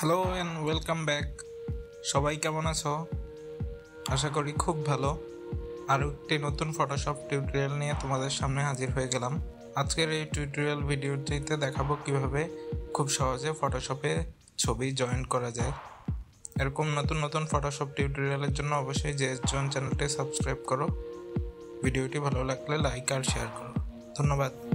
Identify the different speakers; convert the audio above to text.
Speaker 1: Hello and welcome back. সবাই কেমন আছো? আশা করি খুব ভালো। আরও একটি নতুন ফটোশপ টিউটোরিয়াল নিয়ে তোমাদের সামনে হাজির হয়ে গেলাম। আজকের এই টিউটোরিয়াল ভিডিওটিতে দেখাবো কিভাবে খুব সহজে ফটোশপে ছবি জয়েন করা যায়। এরকম নতুন নতুন ফটোশপ টিউটোরিয়ালের জন্য অবশ্যই জয়েন চ্যানেলটি সাবস্ক্রাইব করো। ভিডিওটি ভালো লাগলে লাইক আর শেয়ার করো। ধন্যবাদ।